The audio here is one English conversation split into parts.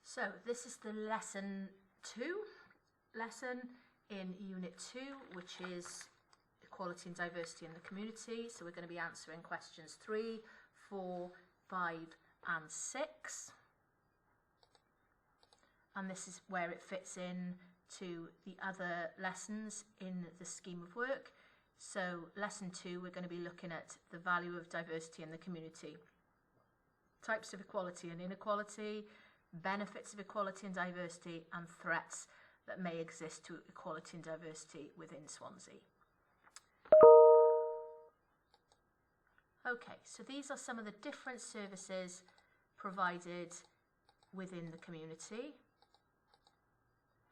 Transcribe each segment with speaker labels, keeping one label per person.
Speaker 1: So this is the lesson 2 lesson in Unit 2, which is Equality and Diversity in the Community. So we're going to be answering questions 3, 4, 5 and 6. And this is where it fits in to the other lessons in the scheme of work. So lesson 2, we're going to be looking at the value of diversity in the community, types of equality and inequality, benefits of equality and diversity, and threats that may exist to equality and diversity within Swansea. Okay, so these are some of the different services provided within the community.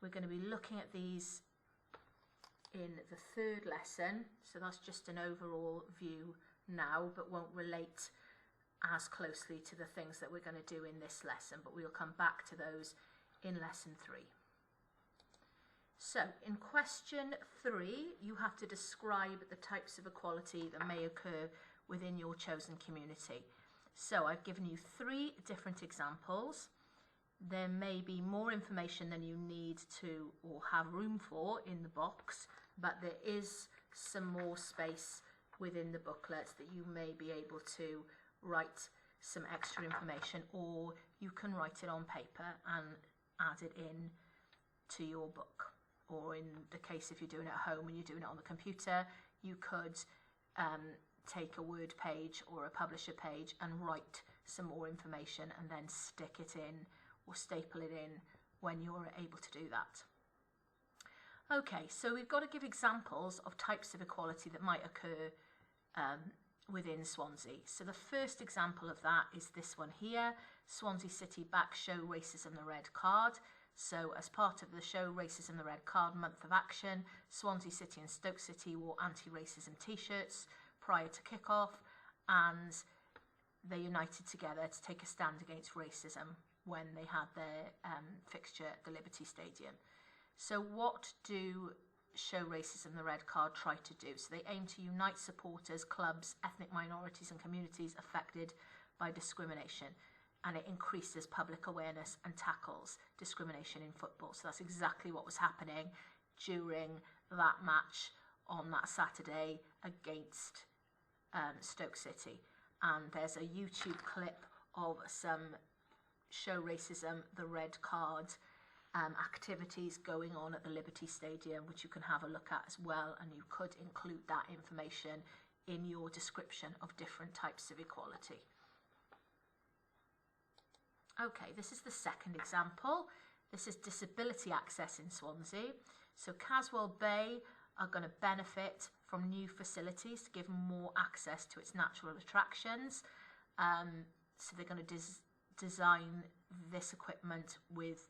Speaker 1: We're going to be looking at these in the third lesson, so that's just an overall view now, but won't relate as closely to the things that we're going to do in this lesson, but we'll come back to those in lesson 3. So in question 3, you have to describe the types of equality that may occur within your chosen community. So I've given you 3 different examples. There may be more information than you need to or have room for in the box, but there is some more space within the booklet that you may be able to write some extra information, or you can write it on paper and add it in to your book. Or in the case if you're doing it at home and you're doing it on the computer, you could take a Word page or a publisher page and write some more information and then stick it in or staple it in when you're able to do that. Okay, so we've got to give examples of types of equality that might occur within Swansea. So the first example of that is this one here, Swansea City Back Show Racism the Red Card. So as part of the Show Racism the Red Card month of action, Swansea City and Stoke City wore anti-racism t-shirts prior to kick-off, and they united together to take a stand against racism when they had their fixture at the Liberty Stadium. So what do Show Racism the Red Card try to do? So they aim to unite supporters, clubs, ethnic minorities and communities affected by discrimination, and it increases public awareness and tackles discrimination in football. So that's exactly what was happening during that match on that Saturday against Stoke City. And there's a YouTube clip of some Show Racism the Red Card activities going on at the Liberty Stadium, which you can have a look at as well, and you could include that information in your description of different types of equality. Okay, this is the second example. This is disability access in Swansea. So Caswell Bay are going to benefit from new facilities to give more access to its natural attractions. So they're going to design this equipment with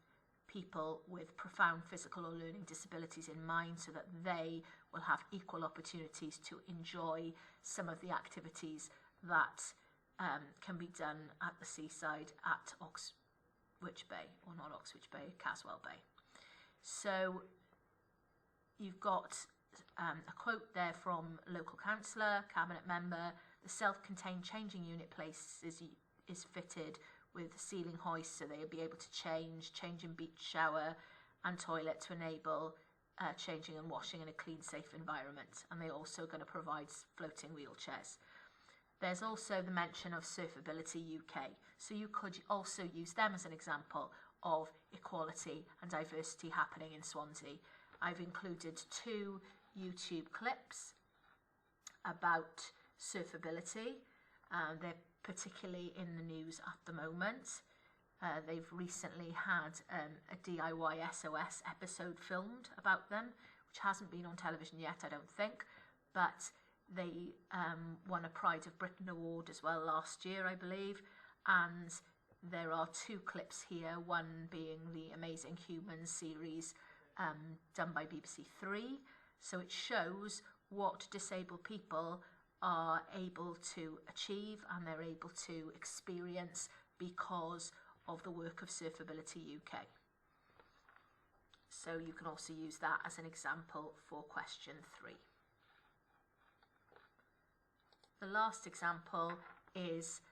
Speaker 1: people with profound physical or learning disabilities in mind, so that they will have equal opportunities to enjoy some of the activities that can be done at the seaside at Oxwich Bay, or not Oxwich Bay, Caswell Bay. So you've got a quote there from local councillor, cabinet member. The self-contained changing unit place is fitted with ceiling hoists, so they'll be able to change in beach shower and toilet to enable changing and washing in a clean, safe environment. And they're also going to provide floating wheelchairs. There's also the mention of Surfability UK. So you could also use them as an example of equality and diversity happening in Swansea. I've included 2 YouTube clips about Surfability. They're particularly in the news at the moment. They've recently had a DIY SOS episode filmed about them, which hasn't been on television yet, I don't think, but they won a Pride of Britain award as well last year, I believe, and there are 2 clips here, one being the Amazing Humans series done by BBC 3, so it shows what disabled people are able to achieve and they're able to experience because of the work of Surfability UK. So you can also use that as an example for question 3. The last example is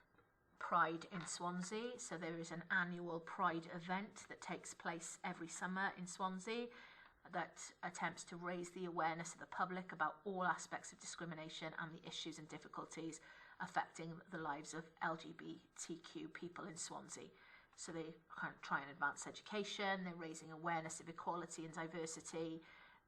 Speaker 1: Pride in Swansea. So there is an annual Pride event that takes place every summer in Swansea that attempts to raise the awareness of the public about all aspects of discrimination and the issues and difficulties affecting the lives of LGBTQ people in Swansea. So they kind of try and advance education, they're raising awareness of equality and diversity,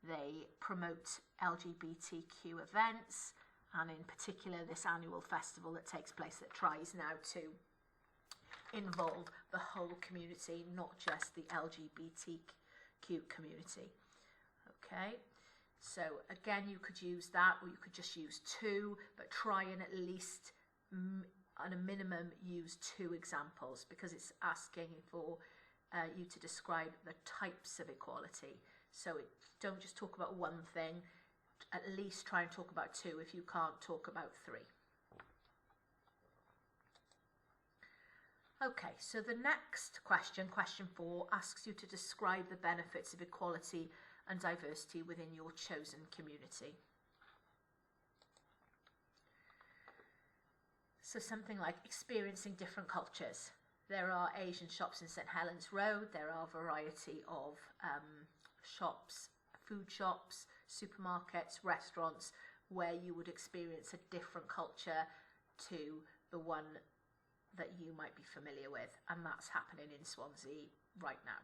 Speaker 1: they promote LGBTQ events, and in particular this annual festival that takes place that tries now to involve the whole community, not just the LGBTQ community. Okay, so again, you could use that, or you could just use two, but try and at least at a minimum use two examples, because it's asking for you to describe the types of equality. So don't just talk about one thing, at least try and talk about two if you can't talk about three. Okay, so the next question, question 4, asks you to describe the benefits of equality and diversity within your chosen community. So something like experiencing different cultures. There are Asian shops in St Helens Road, there are a variety of shops, food shops, supermarkets, restaurants, where you would experience a different culture to the one that you might be familiar with, and that's happening in Swansea right now.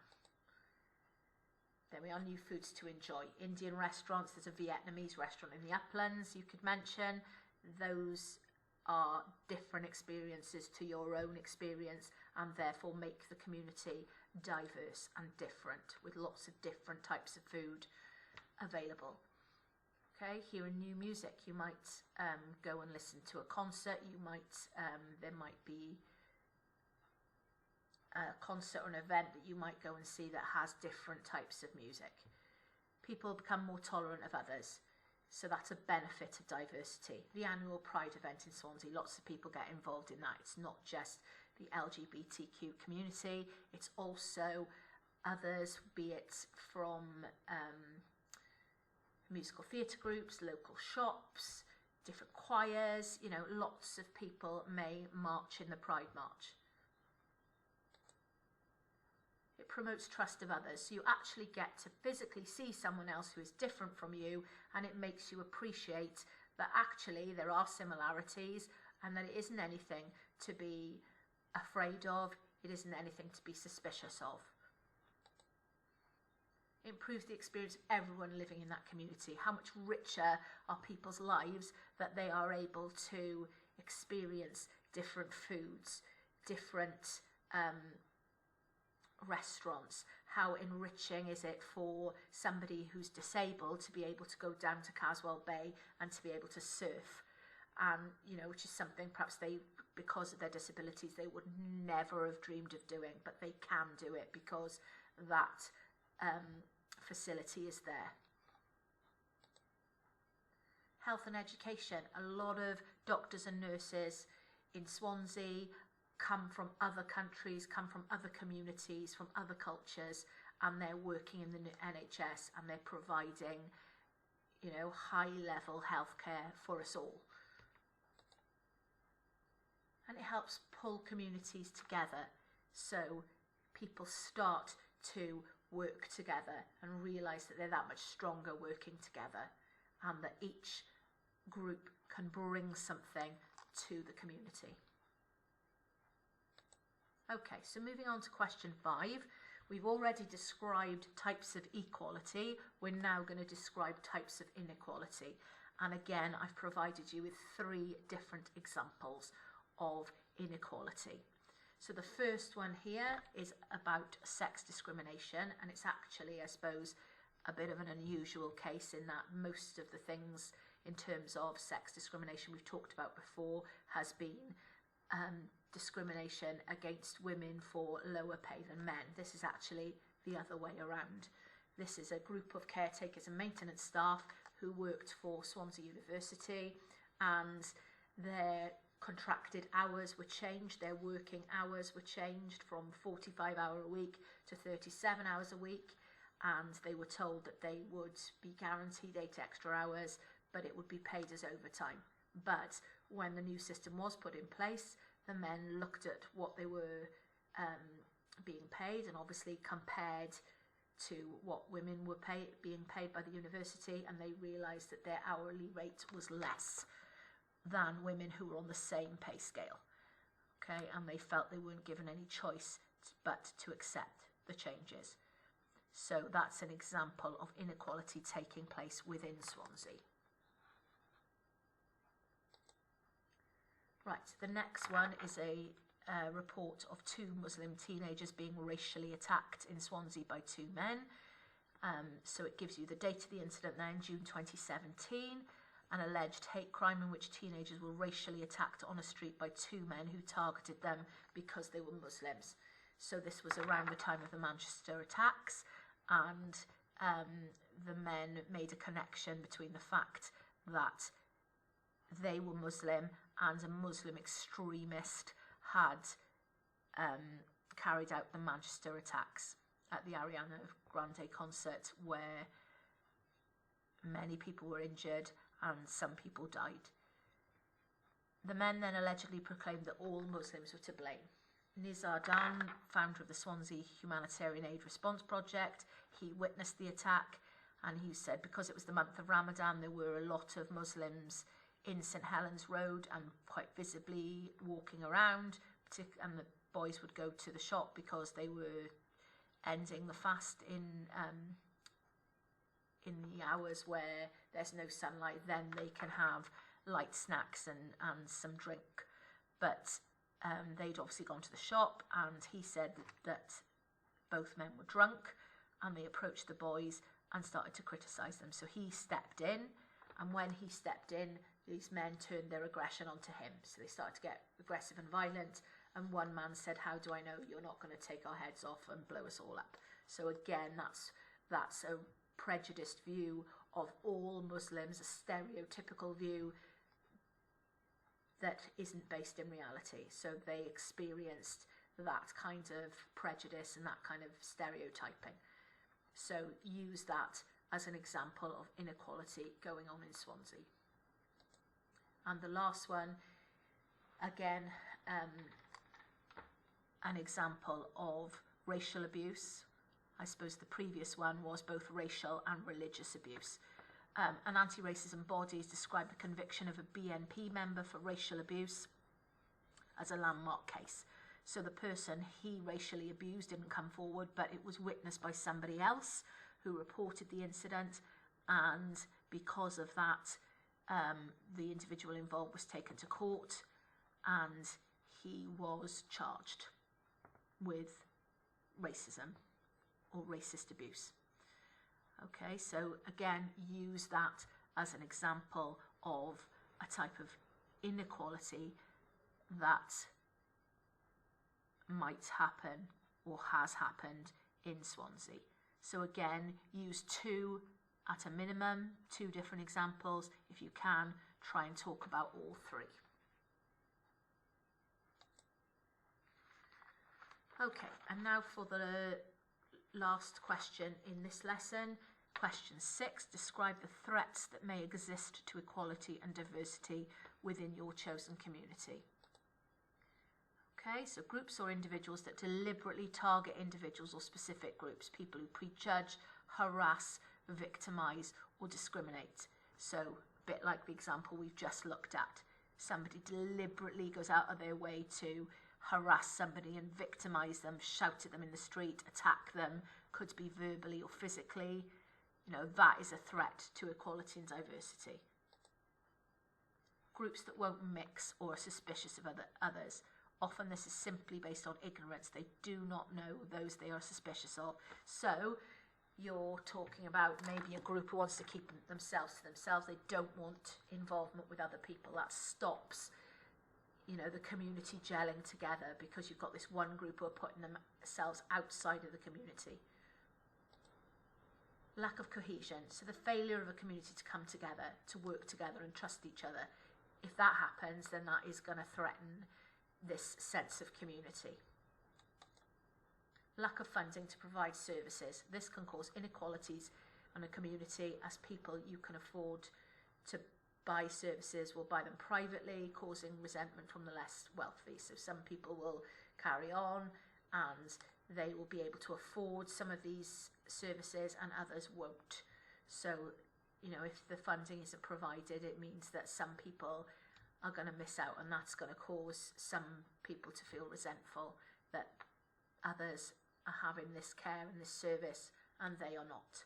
Speaker 1: Then we are new foods to enjoy. Indian restaurants, there's a Vietnamese restaurant in the Uplands you could mention. Those are different experiences to your own experience, and therefore make the community diverse and different, with lots of different types of food available. Okay, hearing new music, you might go and listen to a concert, you might, there might be a concert or an event that you might go and see that has different types of music. People become more tolerant of others, so that's a benefit of diversity. The annual Pride event in Swansea, lots of people get involved in that. It's not just the LGBTQ community, it's also others, be it from musical theatre groups, local shops, different choirs, you know, lots of people may march in the Pride March. It promotes trust of others, so you actually get to physically see someone else who is different from you, and it makes you appreciate that actually there are similarities and that it isn't anything to be afraid of, it isn't anything to be suspicious of. It improves the experience of everyone living in that community. How much richer are people's lives that they are able to experience different foods, different restaurants. How enriching is it for somebody who's disabled to be able to go down to Caswell Bay and to be able to surf, and you know, which is something perhaps they, because of their disabilities, they would never have dreamed of doing, but they can do it because that facility is there. Health and education. A lot of doctors and nurses in Swansea come from other countries, come from other communities, from other cultures, and they're working in the NHS and they're providing, you know, high-level healthcare for us all. And it helps pull communities together, so people start to work together and realise that they're that much stronger working together, and that each group can bring something to the community. Okay, so moving on to question 5. We've already described types of equality. We're now going to describe types of inequality. And again, I've provided you with 3 different examples of inequality. So the first one here is about sex discrimination, and it's actually, I suppose, a bit of an unusual case in that most of the things in terms of sex discrimination we've talked about before has been discrimination against women for lower pay than men. This is actually the other way around. This is a group of caretakers and maintenance staff who worked for Swansea University, and their contracted hours were changed, their working hours were changed from 45-hour a week to 37 hours a week, and they were told that they would be guaranteed 8 extra hours, but it would be paid as overtime. But when the new system was put in place, the men looked at what they were being paid, and obviously compared to what women were being paid by the university, and they realised that their hourly rate was less than women who were on the same pay scale. Okay, and they felt they weren't given any choice but to accept the changes. So that's an example of inequality taking place within Swansea. Right, the next one is a report of 2 Muslim teenagers being racially attacked in Swansea by 2 men. So it gives you the date of the incident there in June 2017, an alleged hate crime in which teenagers were racially attacked on a street by 2 men who targeted them because they were Muslims. So this was around the time of the Manchester attacks, and the men made a connection between the fact that they were Muslim and a Muslim extremist had carried out the Manchester attacks at the Ariana Grande concert, where many people were injured and some people died. The men then allegedly proclaimed that all Muslims were to blame. Nizar Dan, founder of the Swansea Humanitarian Aid Response Project, he witnessed the attack, and he said because it was the month of Ramadan, there were a lot of Muslims in St Helens Road and quite visibly walking around, and the boys would go to the shop because they were ending the fast in the hours where there's no sunlight. Then they can have light snacks and some drink. But they'd obviously gone to the shop, and he said that both men were drunk, and they approached the boys and started to criticise them. So he stepped in, and when he stepped in, these men turned their aggression onto him. So they started to get aggressive and violent, and one man said, "How do I know you're not going to take our heads off and blow us all up?" So again, that's a prejudiced view of all Muslims, a stereotypical view that isn't based in reality. So they experienced that kind of prejudice and that kind of stereotyping. So use that as an example of inequality going on in Swansea. And the last one, again, an example of racial abuse. I suppose the previous one was both racial and religious abuse. An anti-racism body has described the conviction of a BNP member for racial abuse as a landmark case. So the person he racially abused didn't come forward, but it was witnessed by somebody else who reported the incident, and because of that, the individual involved was taken to court and he was charged with racism or racist abuse. Okay, so again, use that as an example of a type of inequality that might happen or has happened in Swansea. So again, use 2 at a minimum, 2 different examples. If you can, try and talk about all 3. Okay, and now for the last question in this lesson. Question 6, describe the threats that may exist to equality and diversity within your chosen community. Okay, so groups or individuals that deliberately target individuals or specific groups, people who prejudge, harass, victimise or discriminate. So a bit like the example we've just looked at. Somebody deliberately goes out of their way to harass somebody and victimise them, shout at them in the street, attack them, could be verbally or physically. You know, that is a threat to equality and diversity. Groups that won't mix or are suspicious of others. Often this is simply based on ignorance. They do not know those they are suspicious of. So you're talking about maybe a group who wants to keep themselves to themselves. They don't want involvement with other people. That stops, you know, the community gelling together because you've got this one group who are putting themselves outside of the community. Lack of cohesion, so the failure of a community to come together, to work together and trust each other. If that happens, then that is going to threaten this sense of community. Lack of funding to provide services. This can cause inequalities in a community as people you can afford to buy services will buy them privately, causing resentment from the less wealthy. So some people will carry on and they will be able to afford some of these services and others won't. So, you know, if the funding isn't provided, it means that some people are going to miss out, and that's going to cause some people to feel resentful that others are having this care and this service and they are not.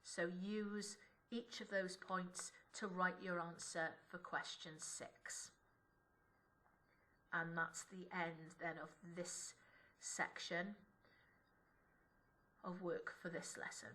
Speaker 1: So use each of those points to write your answer for question 6. And that's the end then of this section of work for this lesson.